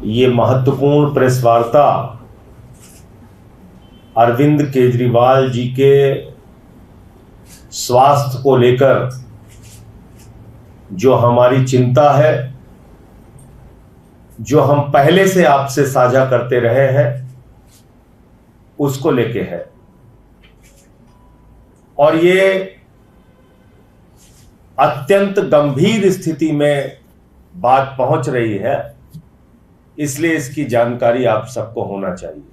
ये महत्वपूर्ण प्रेस वार्ता अरविंद केजरीवाल जी के स्वास्थ्य को लेकर जो हमारी चिंता है, जो हम पहले से आपसे साझा करते रहे हैं, उसको लेके है। और ये अत्यंत गंभीर स्थिति में बात पहुंच रही है, इसलिए इसकी जानकारी आप सबको होना चाहिए।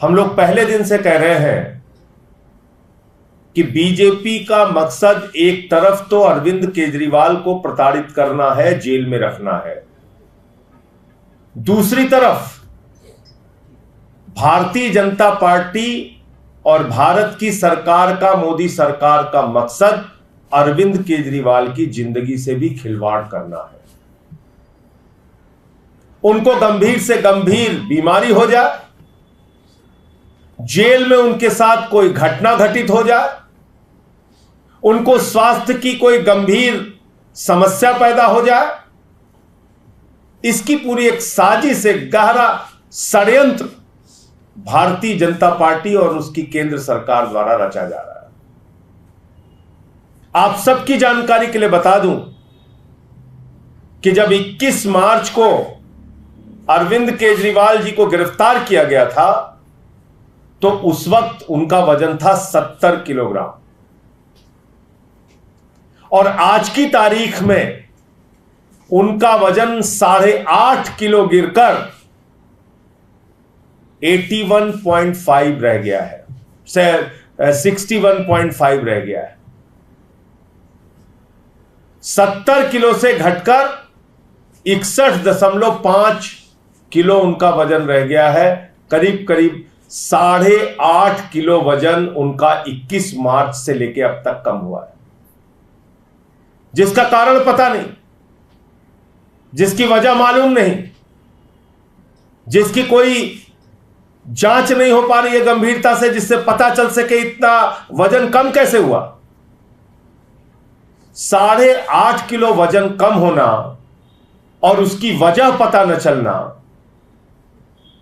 हम लोग पहले दिन से कह रहे हैं कि बीजेपी का मकसद एक तरफ तो अरविंद केजरीवाल को प्रताड़ित करना है, जेल में रखना है, दूसरी तरफ भारतीय जनता पार्टी और भारत की सरकार का, मोदी सरकार का मकसद अरविंद केजरीवाल की जिंदगी से भी खिलवाड़ करना है। उनको गंभीर से गंभीर बीमारी हो जाए, जेल में उनके साथ कोई घटना घटित हो जाए, उनको स्वास्थ्य की कोई गंभीर समस्या पैदा हो जाए, इसकी पूरी एक साजिश, एक गहरा षड्यंत्र भारतीय जनता पार्टी और उसकी केंद्र सरकार द्वारा रचा जा रहा है। आप सबकी जानकारी के लिए बता दूं कि जब 21 मार्च को अरविंद केजरीवाल जी को गिरफ्तार किया गया था तो उस वक्त उनका वजन था 70 किलोग्राम और आज की तारीख में उनका वजन 8.5 किलो गिरकर 81.5 रह गया है, 61.5 रह गया है। 70 किलो से घटकर 61.5 किलो उनका वजन रह गया है। करीब करीब 8.5 किलो वजन उनका 21 मार्च से लेकर अब तक कम हुआ है, जिसका कारण पता नहीं, जिसकी वजह मालूम नहीं, जिसकी कोई जांच नहीं हो पा रही है गंभीरता से, जिससे पता चल सके इतना वजन कम कैसे हुआ। 8.5 किलो वजन कम होना और उसकी वजह पता न चलना,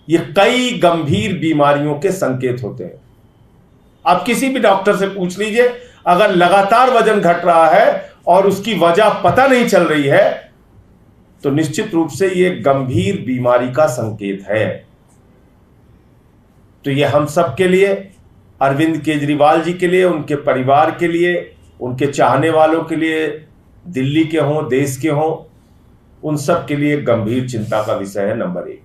ये कई गंभीर बीमारियों के संकेत होते हैं। आप किसी भी डॉक्टर से पूछ लीजिए, अगर लगातार वजन घट रहा है और उसकी वजह पता नहीं चल रही है तो निश्चित रूप से यह गंभीर बीमारी का संकेत है। तो यह हम सब के लिए, अरविंद केजरीवाल जी के लिए, उनके परिवार के लिए, उनके चाहने वालों के लिए, दिल्ली के हों, देश के हों, उन सब के लिए गंभीर चिंता का विषय है, नंबर 1।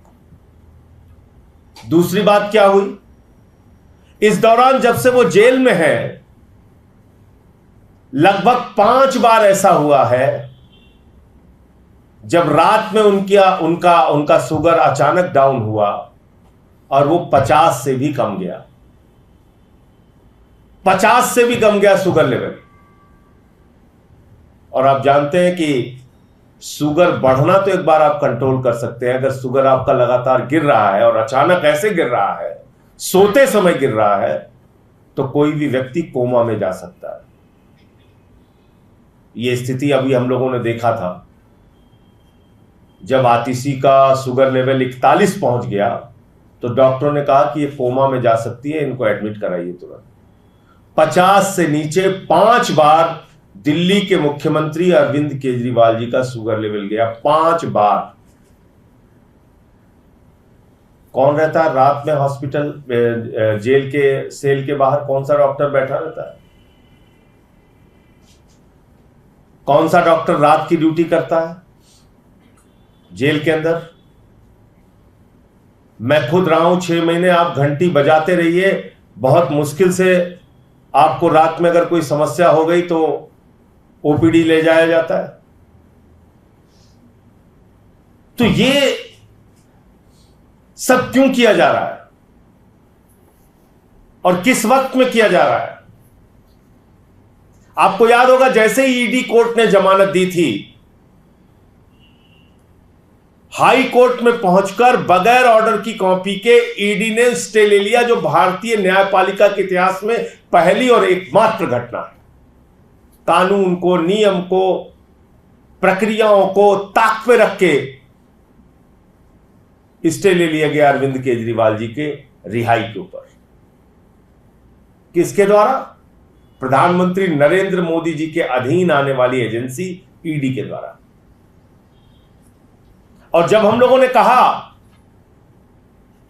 दूसरी बात क्या हुई, इस दौरान जब से वो जेल में है, लगभग 5 बार ऐसा हुआ है जब रात में उनका शुगर अचानक डाउन हुआ और वो 50 से भी कम गया, 50 से भी कम गया शुगर लेवल। और आप जानते हैं कि शुगर बढ़ना तो एक बार आप कंट्रोल कर सकते हैं, अगर शुगर आपका लगातार गिर रहा है और अचानक ऐसे गिर रहा है, सोते समय गिर रहा है, तो कोई भी व्यक्ति कोमा में जा सकता है। यह स्थिति अभी हम लोगों ने देखा था, जब आतिशी का शुगर लेवल 41 पहुंच गया तो डॉक्टरों ने कहा कि ये कोमा में जा सकती है, इनको एडमिट कराइए तुरंत। 50 से नीचे 5 बार दिल्ली के मुख्यमंत्री अरविंद केजरीवाल जी का शुगर लेवल गया, 5 बार। कौन रहता है रात में हॉस्पिटल, जेल के सेल के बाहर? कौन सा डॉक्टर बैठा रहता है? कौन सा डॉक्टर रात की ड्यूटी करता है जेल के अंदर? मैं खुद रहा हूं 6 महीने। आप घंटी बजाते रहिए, बहुत मुश्किल से आपको रात में अगर कोई समस्या हो गई तो ओपीडी ले जाया जाता है। तो ये सब क्यों किया जा रहा है और किस वक्त में किया जा रहा है? आपको याद होगा, जैसे ही ईडी कोर्ट ने जमानत दी थी, हाई कोर्ट में पहुंचकर बगैर ऑर्डर की कॉपी के ईडी ने स्टे ले लिया, जो भारतीय न्यायपालिका के इतिहास में पहली और एकमात्र घटना है। कानून को, नियम को, प्रक्रियाओं को ताक पे रख के स्टे ले लिया गया अरविंद केजरीवाल जी के रिहाई के ऊपर। किसके द्वारा? प्रधानमंत्री नरेंद्र मोदी जी के अधीन आने वाली एजेंसी ईडी के द्वारा। और जब हम लोगों ने कहा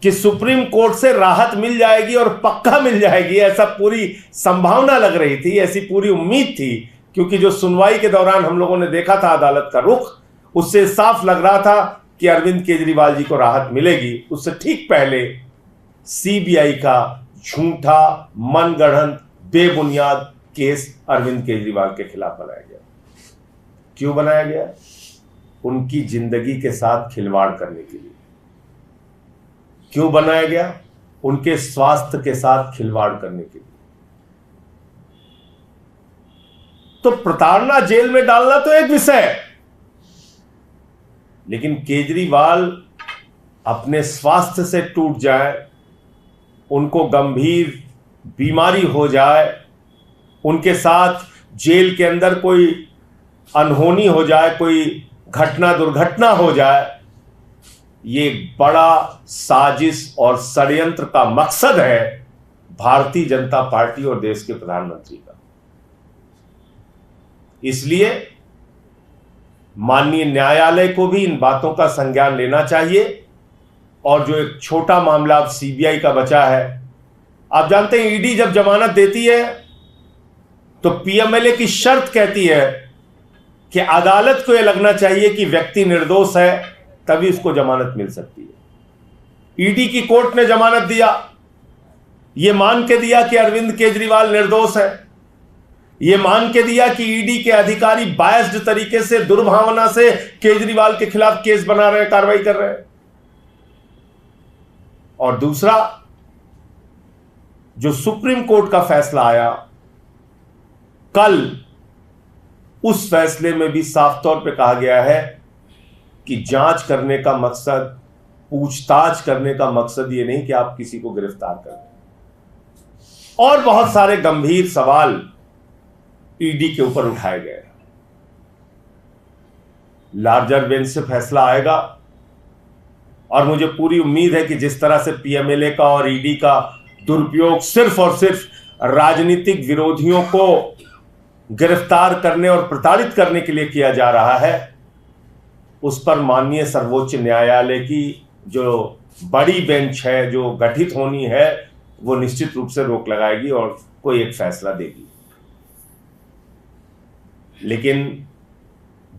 कि सुप्रीम कोर्ट से राहत मिल जाएगी और पक्का मिल जाएगी, ऐसा पूरी संभावना लग रही थी, ऐसी पूरी उम्मीद थी, क्योंकि जो सुनवाई के दौरान हम लोगों ने देखा था अदालत का रुख, उससे साफ लग रहा था कि अरविंद केजरीवाल जी को राहत मिलेगी। उससे ठीक पहले सीबीआई का झूठा, मनगढ़ंत, बेबुनियाद केस अरविंद केजरीवाल के खिलाफ बनाया गया। क्यों बनाया गया? उनकी जिंदगी के साथ खिलवाड़ करने के लिए। क्यों बनाया गया? उनके स्वास्थ्य के साथ खिलवाड़ करने के लिए। तो प्रताड़ना, जेल में डालना तो एक विषय है, लेकिन केजरीवाल अपने स्वास्थ्य से टूट जाए, उनको गंभीर बीमारी हो जाए, उनके साथ जेल के अंदर कोई अनहोनी हो जाए, कोई घटना दुर्घटना हो जाए, ये बड़ा साजिश और षड्यंत्र का मकसद है भारतीय जनता पार्टी और देश के प्रधानमंत्री का। इसलिए माननीय न्यायालय को भी इन बातों का संज्ञान लेना चाहिए। और जो एक छोटा मामला अब सीबीआई का बचा है, आप जानते हैं ईडी जब जमानत देती है तो पीएमएलए की शर्त कहती है कि अदालत को यह लगना चाहिए कि व्यक्ति निर्दोष है, तभी उसको जमानत मिल सकती है। ईडी की कोर्ट ने जमानत दिया, यह मान के दिया कि अरविंद केजरीवाल निर्दोष है, यह मान के दिया कि ईडी के अधिकारी बायस्ड तरीके से, दुर्भावना से केजरीवाल के खिलाफ केस बना रहे हैं, कार्रवाई कर रहे हैं। और दूसरा, जो सुप्रीम कोर्ट का फैसला आया कल, उस फैसले में भी साफ तौर पे कहा गया है कि जांच करने का मकसद, पूछताछ करने का मकसद ये नहीं कि आप किसी को गिरफ्तार कर दें। और बहुत सारे गंभीर सवाल ईडी के ऊपर उठाए गए। लार्जर बेंच से फैसला आएगा और मुझे पूरी उम्मीद है कि जिस तरह से पीएमएलए का और ईडी का दुरुपयोग सिर्फ और सिर्फ राजनीतिक विरोधियों को गिरफ्तार करने और प्रताड़ित करने के लिए किया जा रहा है, उस पर माननीय सर्वोच्च न्यायालय की जो बड़ी बेंच है, जो गठित होनी है, वो निश्चित रूप से रोक लगाएगी और कोई एक फैसला देगी। लेकिन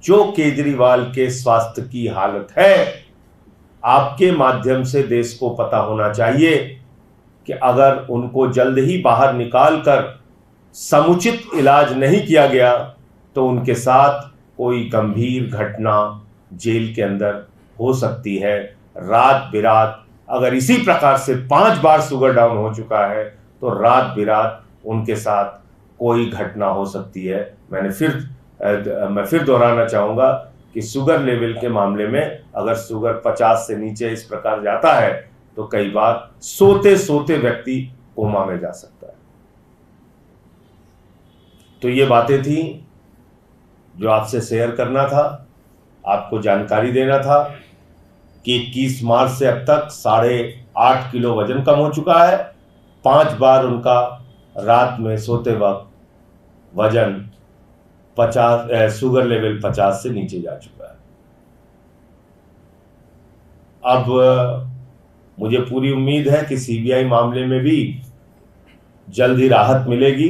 जो केजरीवाल के स्वास्थ्य की हालत है, आपके माध्यम से देश को पता होना चाहिए कि अगर उनको जल्द ही बाहर निकालकर समुचित इलाज नहीं किया गया तो उनके साथ कोई गंभीर घटना जेल के अंदर हो सकती है। रात बिरात, अगर इसी प्रकार से 5 बार शुगर डाउन हो चुका है तो रात बिरात उनके साथ कोई घटना हो सकती है। मैं फिर दोहराना चाहूंगा कि शुगर लेवल के मामले में अगर शुगर 50 से नीचे इस प्रकार जाता है तो कई बार सोते सोते व्यक्ति कोमा में जा सकता है। तो ये बातें थी जो आपसे शेयर करना था, आपको जानकारी देना था कि 21 मार्च से अब तक 8.5 किलो वजन कम हो चुका है। 5 बार उनका रात में सोते वक्त वजन 50, शुगर लेवल 50 से नीचे जा चुका है। अब मुझे पूरी उम्मीद है कि सीबीआई मामले में भी जल्द ही राहत मिलेगी,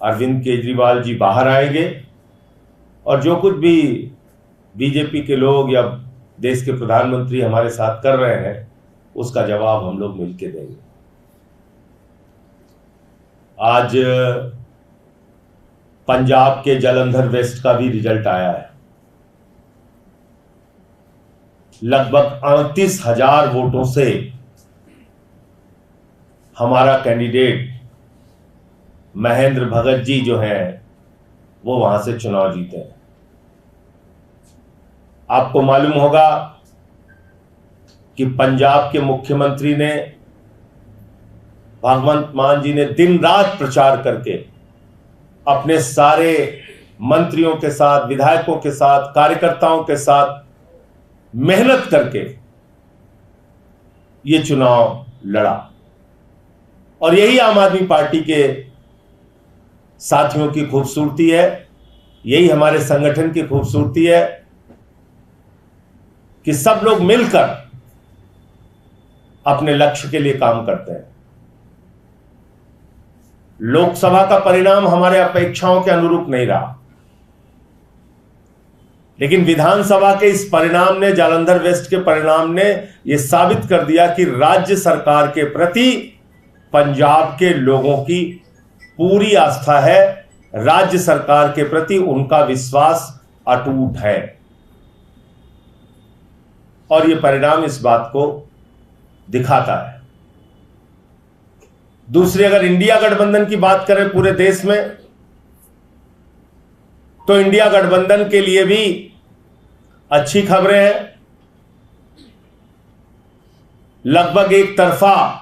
अरविंद केजरीवाल जी बाहर आएंगे और जो कुछ भी बीजेपी के लोग या देश के प्रधानमंत्री हमारे साथ कर रहे हैं उसका जवाब हम लोग मिलकर देंगे। आज पंजाब के जालंधर वेस्ट का भी रिजल्ट आया है। लगभग 38,000 वोटों से हमारा कैंडिडेट महेंद्र भगत जी जो हैं वो वहां से चुनाव जीते हैं। आपको मालूम होगा कि पंजाब के मुख्यमंत्री ने, भगवंत मान जी ने दिन रात प्रचार करके अपने सारे मंत्रियों के साथ, विधायकों के साथ, कार्यकर्ताओं के साथ मेहनत करके ये चुनाव लड़ा। और यही आम आदमी पार्टी के साथियों की खूबसूरती है, यही हमारे संगठन की खूबसूरती है कि सब लोग मिलकर अपने लक्ष्य के लिए काम करते हैं। लोकसभा का परिणाम हमारे अपेक्षाओं के अनुरूप नहीं रहा, लेकिन विधानसभा के इस परिणाम ने, जालंधर वेस्ट के परिणाम ने यह साबित कर दिया कि राज्य सरकार के प्रति पंजाब के लोगों की पूरी आस्था है, राज्य सरकार के प्रति उनका विश्वास अटूट है। और यह परिणाम इस बात को दिखाता है। दूसरी, अगर इंडिया गठबंधन की बात करें पूरे देश में, तो इंडिया गठबंधन के लिए भी अच्छी खबरें हैं। लगभग एक तरफा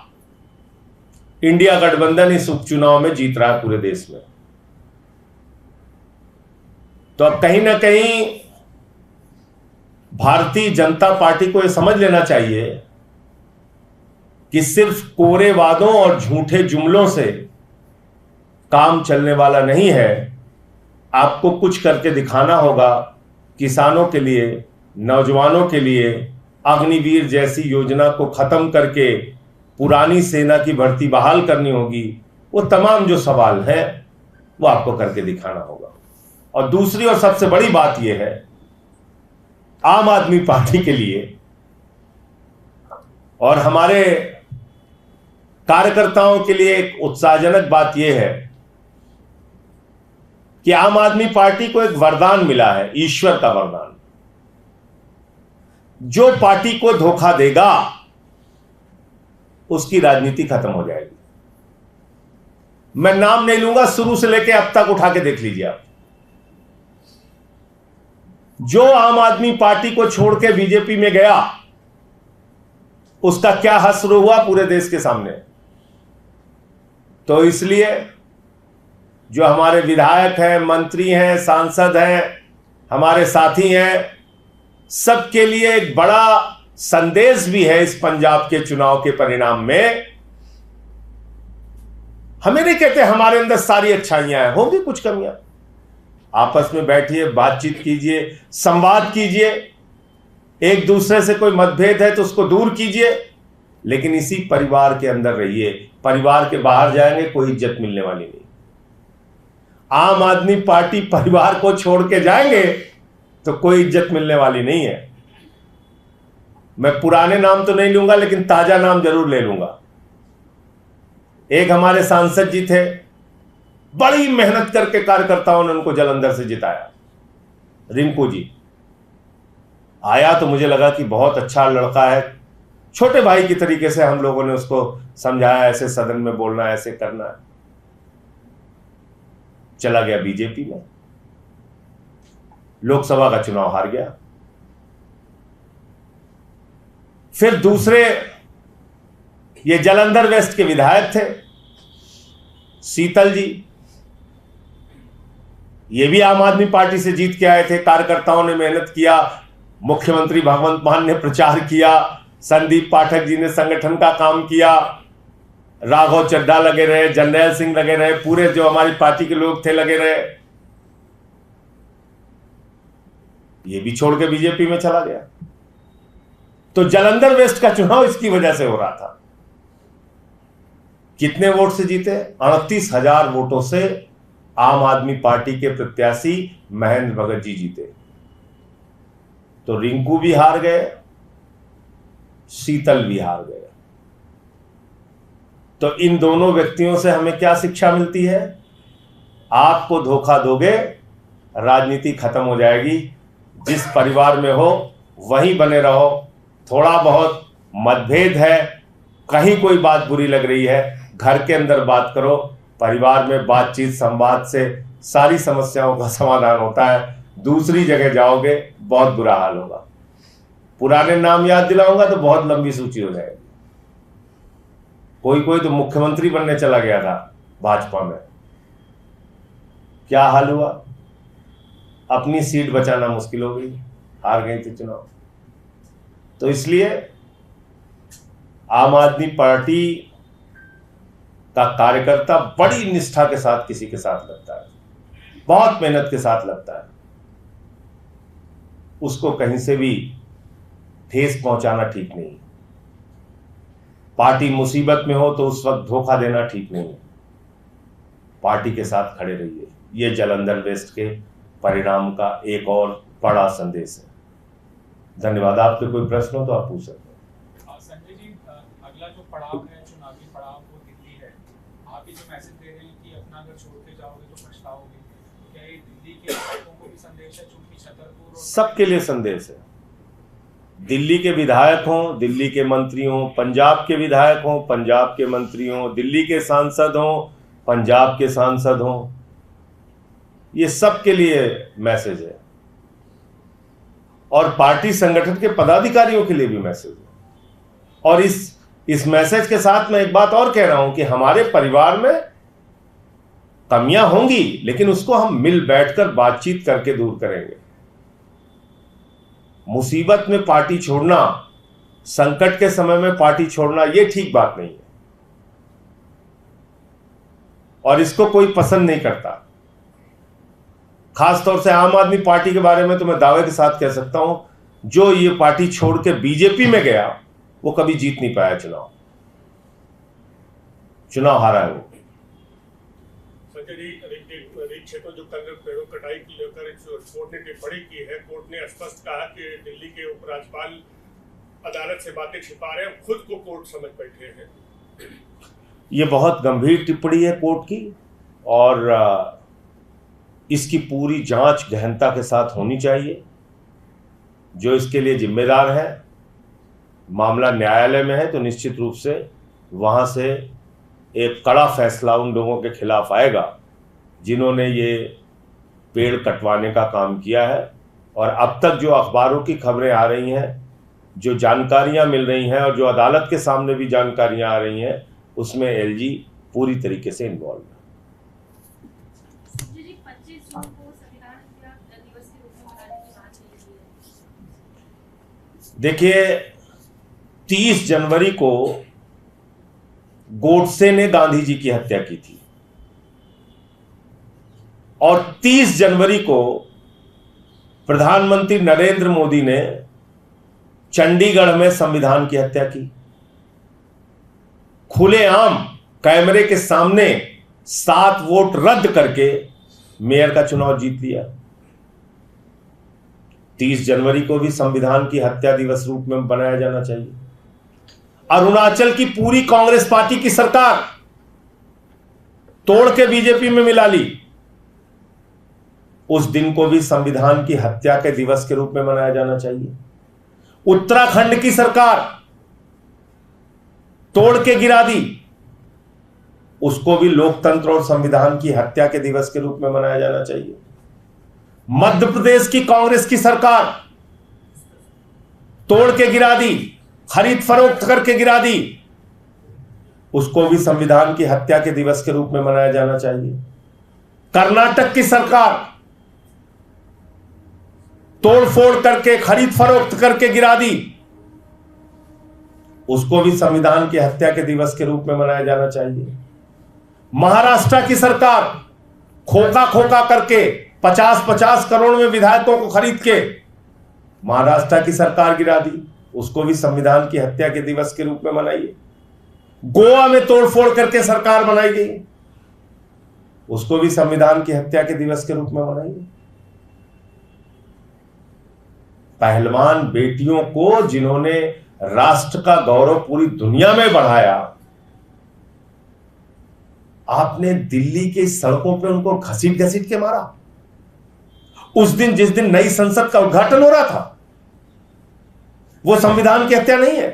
इंडिया गठबंधन इस उपचुनाव में जीत रहा है पूरे देश में। तो अब कहीं ना कहीं भारतीय जनता पार्टी को यह समझ लेना चाहिए कि सिर्फ कोरे वादों और झूठे जुमलों से काम चलने वाला नहीं है। आपको कुछ करके दिखाना होगा। किसानों के लिए, नौजवानों के लिए अग्निवीर जैसी योजना को खत्म करके पुरानी सेना की भर्ती बहाल करनी होगी। वो तमाम जो सवाल हैं वो आपको करके दिखाना होगा। और दूसरी और सबसे बड़ी बात यह है, आम आदमी पार्टी के लिए और हमारे कार्यकर्ताओं के लिए एक उत्साहजनक बात यह है कि आम आदमी पार्टी को एक वरदान मिला है, ईश्वर का वरदान। जो पार्टी को धोखा देगा उसकी राजनीति खत्म हो जाएगी। मैं नाम नहीं लूंगा, शुरू से लेकर अब तक उठा के देख लीजिए आप। जो आम आदमी पार्टी को छोड़ के बीजेपी में गया, उसका क्या हश्र हुआ पूरे देश के सामने। तो इसलिए जो हमारे विधायक हैं, मंत्री हैं, सांसद हैं, हमारे साथी हैं, सबके लिए एक बड़ा संदेश भी है इस पंजाब के चुनाव के परिणाम में। हमें नहीं कहते हमारे अंदर सारी अच्छाइयां हैं, होंगी कुछ कमियां। आपस में बैठिए, बातचीत कीजिए, संवाद कीजिए। एक दूसरे से कोई मतभेद है तो उसको दूर कीजिए, लेकिन इसी परिवार के अंदर रहिए। परिवार के बाहर जाएंगे कोई इज्जत मिलने वाली नहीं। आम आदमी पार्टी परिवार को छोड़ के जाएंगे तो कोई इज्जत मिलने वाली नहीं है। मैं पुराने नाम तो नहीं लूंगा, लेकिन ताजा नाम जरूर ले लूंगा। एक हमारे सांसद जी थे, बड़ी मेहनत करके कार्यकर्ताओं ने उनको जालंधर से जिताया, रिंकू जी। आया तो मुझे लगा कि बहुत अच्छा लड़का है, छोटे भाई की तरीके से हम लोगों ने उसको समझाया, ऐसे सदन में बोलना है, ऐसे करना है। चला गया बीजेपी में, लोकसभा का चुनाव हार गया। फिर दूसरे ये जालंधर वेस्ट के विधायक थे शीतल जी, ये भी आम आदमी पार्टी से जीत के आए थे। कार्यकर्ताओं ने मेहनत किया, मुख्यमंत्री भगवंत मान ने प्रचार किया, संदीप पाठक जी ने संगठन का काम किया, राघव चड्ढा लगे रहे, जर्नैल सिंह लगे रहे, पूरे जो हमारी पार्टी के लोग थे लगे रहे। ये भी छोड़ के बीजेपी में चला गया। तो जालंधर वेस्ट का चुनाव इसकी वजह से हो रहा था। कितने वोट से जीते? 38,000 वोटों से आम आदमी पार्टी के प्रत्याशी महेंद्र भगत जी जीते। तो रिंकू भी हार गए, शीतल भी हार गए। तो इन दोनों व्यक्तियों से हमें क्या शिक्षा मिलती है? आपको धोखा दोगे, राजनीति खत्म हो जाएगी। जिस परिवार में हो वहीं बने रहो। थोड़ा बहुत मतभेद है, कहीं कोई बात बुरी लग रही है, घर के अंदर बात करो। परिवार में बातचीत, संवाद से सारी समस्याओं का समाधान होता है। दूसरी जगह जाओगे बहुत बुरा हाल होगा। पुराने नाम याद दिलाऊंगा तो बहुत लंबी सूची हो जाएगी। कोई कोई तो मुख्यमंत्री बनने चला गया था भाजपा में, क्या हाल हुआ? अपनी सीट बचाना मुश्किल हो गई, हार गई थी चुनाव। तो इसलिए आम आदमी पार्टी का कार्यकर्ता बड़ी निष्ठा के साथ किसी के साथ लगता है, बहुत मेहनत के साथ लगता है, उसको कहीं से भी ठेस पहुंचाना ठीक नहीं। पार्टी मुसीबत में हो तो उस वक्त धोखा देना ठीक नहीं। पार्टी के साथ खड़े रहिए। यह जालंधर वेस्ट के परिणाम का एक और बड़ा संदेश है। धन्यवाद। आपके कोई प्रश्न हो तो आप पूछ सकते हैं। संजय जी, अगला जो पड़ाव है, चुनावी पड़ाव, वो दिल्ली है। आप ये जो मैसेज दे रहे हैं कि अपना अगर छोड़ के जाओगे तो पछताओगे, क्या ये दिल्ली के विधायकों को भी संदेश है? चूंकि छतरपुर सबके लिए संदेश है। दिल्ली के विधायक हों, दिल्ली के मंत्री हों, पंजाब के विधायक हों, पंजाब के मंत्री हों, दिल्ली के सांसद हों, पंजाब के सांसद हों, ये सबके लिए मैसेज है। और पार्टी संगठन के पदाधिकारियों के लिए भी मैसेज है। और इस मैसेज के साथ मैं एक बात और कह रहा हूं कि हमारे परिवार में कमियां होंगी, लेकिन उसको हम मिल बैठकर बातचीत करके दूर करेंगे। मुसीबत में पार्टी छोड़ना, संकट के समय में पार्टी छोड़ना, यह ठीक बात नहीं है और इसको कोई पसंद नहीं करता। खासतौर से आम आदमी पार्टी के बारे में तो मैं दावे के साथ कह सकता हूं, जो ये पार्टी छोड़ के बीजेपी में गया वो कभी जीत नहीं पाया चुनाव हारा है वो। संजय जी, क्षेत्र जो कल पेड़ों कटाई की लेकर कोर्ट ने टिप्पणी की है, कोर्ट ने स्पष्ट कहा कि दिल्ली के उपराज्यपाल अदालत से बातें छिपा रहे हैं, खुद को कोर्ट समझ बैठे हैं। ये बहुत गंभीर टिप्पणी है कोर्ट की और इसकी पूरी जांच गहनता के साथ होनी चाहिए। जो इसके लिए जिम्मेदार है, मामला न्यायालय में है तो निश्चित रूप से वहां से एक कड़ा फैसला उन लोगों के खिलाफ आएगा जिन्होंने ये पेड़ कटवाने का काम किया है। और अब तक जो अखबारों की खबरें आ रही हैं, जो जानकारियां मिल रही हैं और जो अदालत के सामने भी जानकारियां आ रही हैं, उसमें एलजी पूरी तरीके से इन्वॉल्व है। देखिए, 30 जनवरी को गोडसे ने गांधी जी की हत्या की थी और 30 जनवरी को प्रधानमंत्री नरेंद्र मोदी ने चंडीगढ़ में संविधान की हत्या की। खुलेआम कैमरे के सामने 7 वोट रद्द करके मेयर का चुनाव जीत लिया। 30 जनवरी को भी संविधान की हत्या दिवस रूप में बनाया जाना चाहिए। अरुणाचल की पूरी कांग्रेस पार्टी की सरकार तोड़ के बीजेपी में मिला ली, उस दिन को भी संविधान की हत्या के दिवस के रूप में मनाया जाना चाहिए। उत्तराखंड की सरकार तोड़ के गिरा दी, उसको भी लोकतंत्र और संविधान की हत्या के दिवस के रूप में मनाया जाना चाहिए। मध्य प्रदेश की कांग्रेस की सरकार तोड़ के गिरा दी, खरीद फरोख्त करके गिरा दी, उसको भी संविधान की हत्या के दिवस के रूप में मनाया जाना चाहिए। कर्नाटक की सरकार तोड़फोड़ करके, खरीद फरोख्त करके गिरा दी, उसको भी संविधान की हत्या के दिवस के रूप में मनाया जाना चाहिए। महाराष्ट्र की सरकार खोखा खोखा करके 50-50 करोड़ में विधायकों को खरीद के महाराष्ट्र की सरकार गिरा दी, उसको भी संविधान की हत्या के दिवस के रूप में मनाइए। गोवा में तोड़फोड़ करके सरकार बनाई गई, उसको भी संविधान की हत्या के दिवस के रूप में मनाइए। पहलवान बेटियों को जिन्होंने राष्ट्र का गौरव पूरी दुनिया में बढ़ाया, आपने दिल्ली के सड़कों पे उनको घसीट घसीट के मारा। उस दिन, जिस दिन नई संसद का उद्घाटन हो रहा था, वो संविधान की हत्या नहीं है।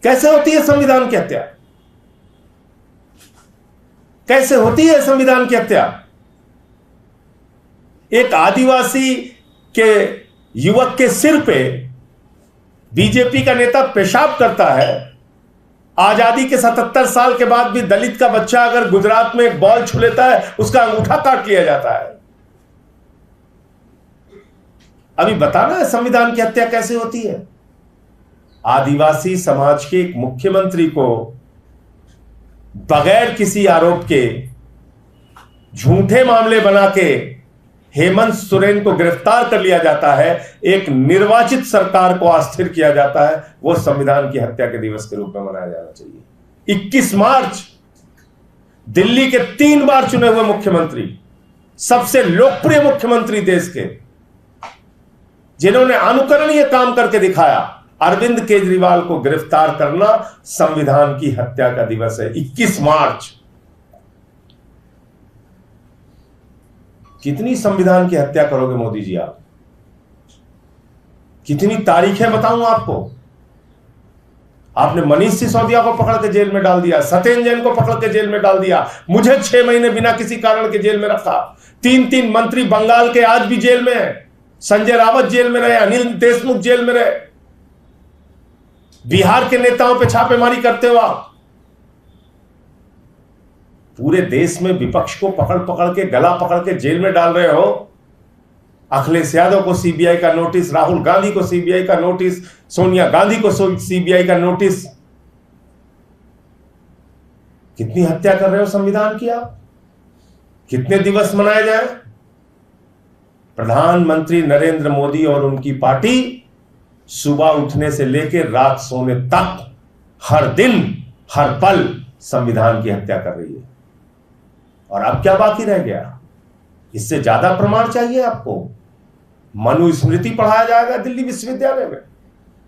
कैसे होती है संविधान की हत्या? कैसे होती है संविधान की हत्या? एक आदिवासी के युवक के सिर पे बीजेपी का नेता पेशाब करता है। आजादी के 77 साल के बाद भी दलित का बच्चा अगर गुजरात में एक बॉल छू लेता है, उसका अंगूठा काट लिया जाता है। अभी बताना है संविधान की हत्या कैसे होती है? आदिवासी समाज के एक मुख्यमंत्री को बगैर किसी आरोप के झूठे मामले बना के हेमंत सोरेन को गिरफ्तार कर लिया जाता है, एक निर्वाचित सरकार को अस्थिर किया जाता है, वो संविधान की हत्या के दिवस के रूप में मनाया जाना चाहिए। 21 मार्च दिल्ली के 3 बार चुने हुए मुख्यमंत्री, सबसे लोकप्रिय मुख्यमंत्री देश के, जिन्होंने अनुकरणीय काम करके दिखाया, अरविंद केजरीवाल को गिरफ्तार करना संविधान की हत्या का दिवस है। 21 मार्च। कितनी संविधान की हत्या करोगे मोदी जी आप? कितनी तारीखें बताऊं आपको? आपने मनीष सिसोदिया को पकड़ के जेल में डाल दिया, सत्येंद्र जैन को पकड़ के जेल में डाल दिया, मुझे 6 महीने बिना किसी कारण के जेल में रखा। 3 मंत्री बंगाल के आज भी जेल में हैं। संजय रावत जेल में रहे, अनिल देशमुख जेल में रहे। बिहार के नेताओं पे छापेमारी करते हो आप। पूरे देश में विपक्ष को पकड़ पकड़ के, गला पकड़ के जेल में डाल रहे हो। अखिलेश यादव को सीबीआई का नोटिस, राहुल गांधी को सीबीआई का नोटिस, सोनिया गांधी को सीबीआई का नोटिस। कितनी हत्या कर रहे हो संविधान की आप? कितने दिवस मनाए जाए? प्रधानमंत्री नरेंद्र मोदी और उनकी पार्टी सुबह उठने से लेकर रात सोने तक हर दिन हर पल संविधान की हत्या कर रही है। और अब क्या बाकी रह गया? इससे ज्यादा प्रमाण चाहिए आपको? मनुस्मृति पढ़ाया जाएगा दिल्ली विश्वविद्यालय में।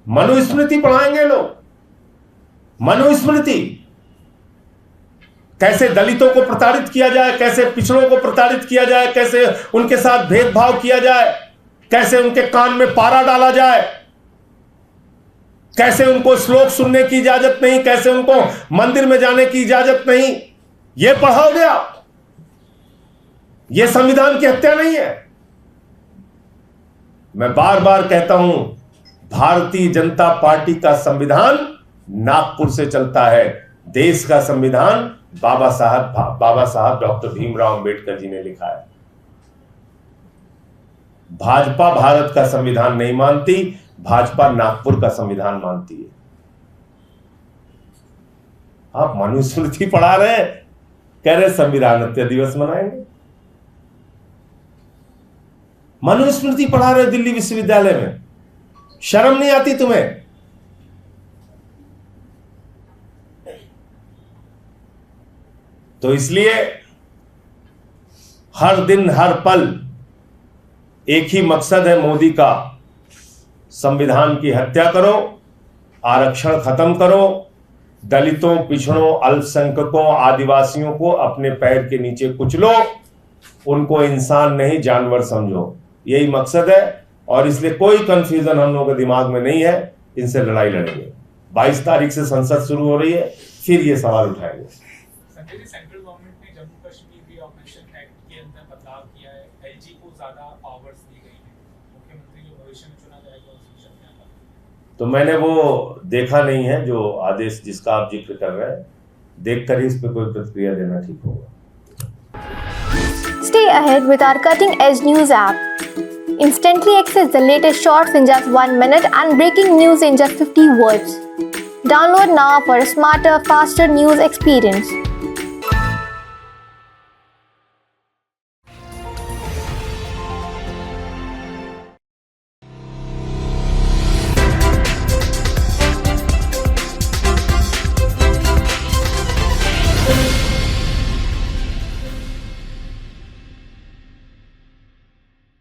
मनुस्मृति पढ़ाएंगे लोग। मनुस्मृति, कैसे दलितों को प्रताड़ित किया जाए, कैसे पिछड़ों को प्रताड़ित किया जाए, कैसे उनके साथ भेदभाव किया जाए, कैसे उनके कान में पारा डाला जाए, कैसे उनको श्लोक सुनने की इजाजत नहीं, कैसे उनको मंदिर में जाने की इजाजत नहीं। यह पढ़ाओगे आप? यह संविधान की हत्या नहीं है? मैं बार बार कहता हूं, भारतीय जनता पार्टी का संविधान नागपुर से चलता है। देश का संविधान बाबा साहब डॉक्टर भीमराव अंबेडकर जी ने लिखा है। भाजपा भारत का संविधान नहीं मानती, भाजपा नागपुर का संविधान मानती है। आप मनुस्मृति पढ़ा रहे हैं, कह रहे संविधान हत्या दिवस मनाएंगे। मनुस्मृति पढ़ा रहे दिल्ली विश्वविद्यालय में, शर्म नहीं आती तुम्हें? तो इसलिए हर दिन हर पल एक ही मकसद है मोदी का, संविधान की हत्या करो, आरक्षण खत्म करो, दलितों, पिछड़ों, अल्पसंख्यकों, आदिवासियों को अपने पैर के नीचे कुचलो, उनको इंसान नहीं जानवर समझो। यही मकसद है और इसलिए कोई कंफ्यूजन हम लोगों के दिमाग में नहीं है। इनसे लड़ाई लड़ेंगे। 22 तारीख से संसद शुरू हो रही है, फिर ये सवाल उठाएंगे। संजय जी, सेंट्रल गवर्नमेंट ने जम्मू कश्मीर रीऑर्गेनाइजेशन एक्ट के अंदर बदलाव किया है, एलजी को ज्यादा पावर्स दी गई है, मुख्यमंत्री जो भविष्य में चुना जाएगा उसकी शक्तियां कम। तो मैंने वो देखा नहीं है जो आदेश जिसका आप जिक्र कर रहे हैं, देखकर ही इस पर कोई प्रतिक्रिया देना ठीक होगा। Stay ahead with our cutting-edge news app. Instantly access the latest shorts in just 1 minute and breaking news in just 50 words. Download now for a smarter, faster news experience.